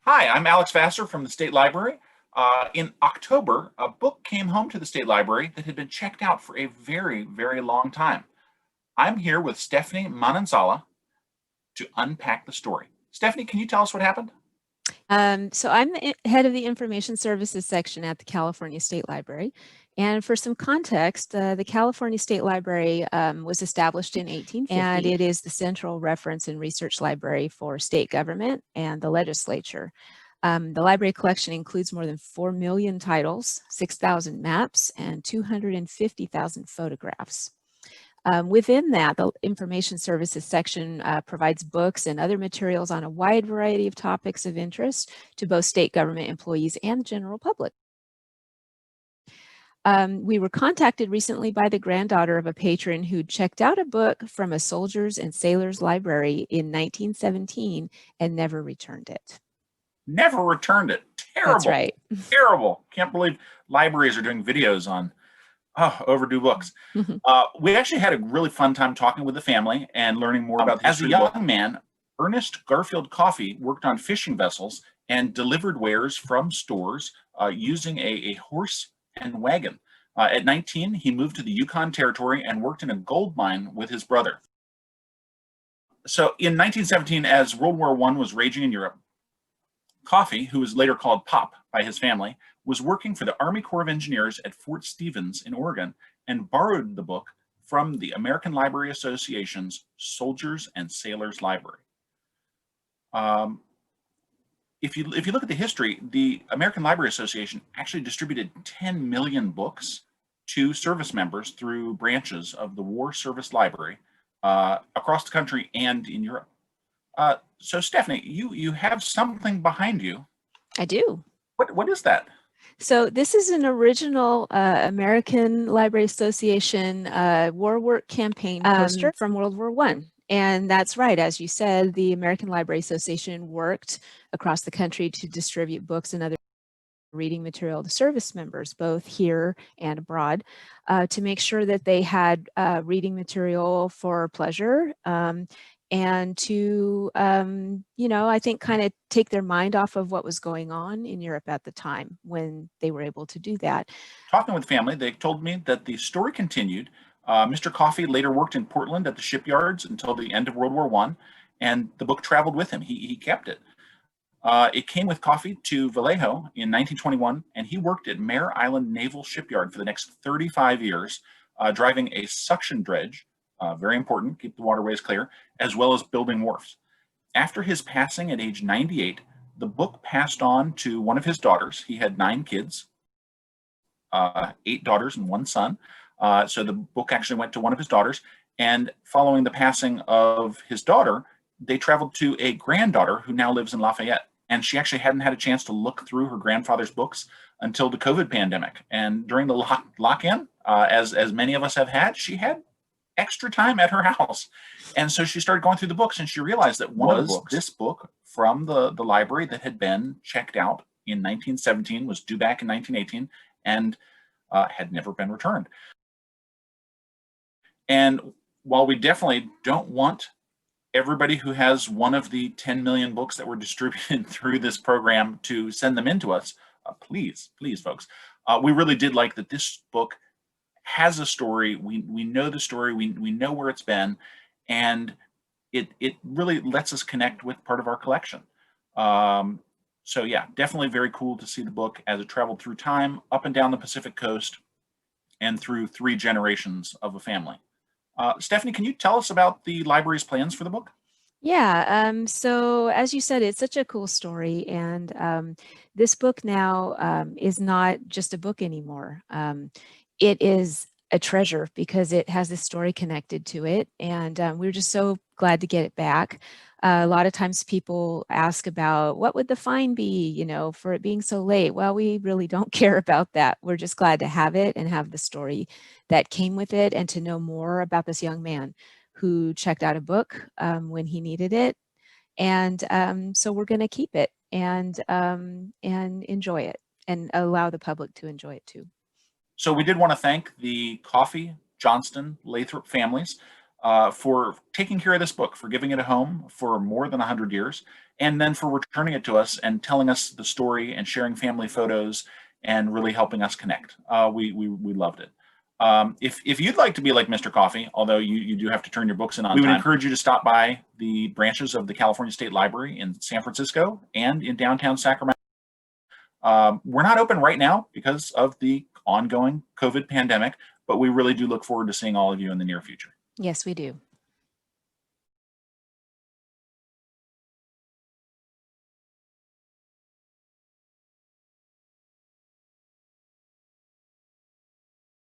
Hi, I'm Alex Vassar from the State Library. In October, a book came home to the State Library that had been checked out for a very, very long time. I'm here with Stephanie Mananzala to unpack the story. Stephanie, can you tell us what happened? So I'm the head of the Information Services section at the California State Library. And for some context, the California State Library was established in 1850, and it is the central reference and research library for state government and the legislature. The library collection includes more than 4 million titles, 6,000 maps, and 250,000 photographs. Within that, the Information Services section provides books and other materials on a wide variety of topics of interest to both state government employees and the general public. We were contacted recently by the granddaughter of a patron who checked out a book from a soldiers and sailors library in 1917 and never returned it. Never returned it. Terrible. That's right. Terrible. Can't believe libraries are doing videos on overdue books. We actually had a really fun time talking with the family and learning more about the history. As a young man, Ernest Garfield Coffey worked on fishing vessels and delivered wares from stores using a horse and wagon. At 19, he moved to the Yukon Territory and worked in a gold mine with his brother. So in 1917, as World War I was raging in Europe, Coffey, who was later called Pop by his family, was working for the Army Corps of Engineers at Fort Stevens in Oregon and borrowed the book from the American Library Association's Soldiers and Sailors Library. If you look at the history, the American Library Association actually distributed 10 million books to service members through branches of the War Service Library across the country and in Europe. So Stephanie, you have something behind you. I do. What is that? So this is an original American Library Association war work campaign poster from World War I. And that's right, as you said, the American Library Association worked across the country to distribute books and other reading material to service members, both here and abroad, to make sure that they had reading material for pleasure and to, I think kind of take their mind off of what was going on in Europe at the time when they were able to do that. Talking with family, they told me that the story continued. Mr. Coffey later worked in Portland at the shipyards until the end of World War I, and the book traveled with him. He kept it. It came with Coffey to Vallejo in 1921, and he worked at Mare Island Naval Shipyard for the next 35 years, driving a suction dredge, very important, keep the waterways clear, as well as building wharfs. After his passing at age 98, the book passed on to one of his daughters. He had 9 kids, 8 daughters and 1 son. So the book actually went to one of his daughters. And following the passing of his daughter, they traveled to a granddaughter who now lives in Lafayette. And she actually hadn't had a chance to look through her grandfather's books until the COVID pandemic. And during the lock-in, as many of us have had, she had extra time at her house. And so she started going through the books, and she realized that one of the books, this book from the library that had been checked out in 1917, was due back in 1918, and had never been returned. And while we definitely don't want everybody who has one of the 10 million books that were distributed through this program to send them in to us, please, folks. We really did like that this book has a story. We know the story. We know where it's been, and it really lets us connect with part of our collection. So yeah, definitely very cool to see the book as it traveled through time, up and down the Pacific coast, and through 3 generations of a family. Stephanie, can you tell us about the library's plans for the book? Yeah, so as you said, it's such a cool story, and this book now is not just a book anymore. It is a treasure because it has this story connected to it, and we're just so glad to get it back. A lot of times people ask about what would the fine be, for it being so late. Well, we really don't care about that. We're just glad to have it and have the story that came with it, and to know more about this young man who checked out a book when he needed it. And so we're going to keep it and enjoy it and allow the public to enjoy it too. So we did want to thank the Coffey, Johnston, Lathrop families for taking care of this book, for giving it a home for more than 100 years, and then for returning it to us and telling us the story and sharing family photos and really helping us connect. We loved it. If you'd like to be like Mr. Coffee, although you do have to turn your books in on time, we would encourage you to stop by the branches of the California State Library in San Francisco and in downtown Sacramento. We're not open right now because of the ongoing COVID pandemic, but we really do look forward to seeing all of you in the near future. Yes, we do.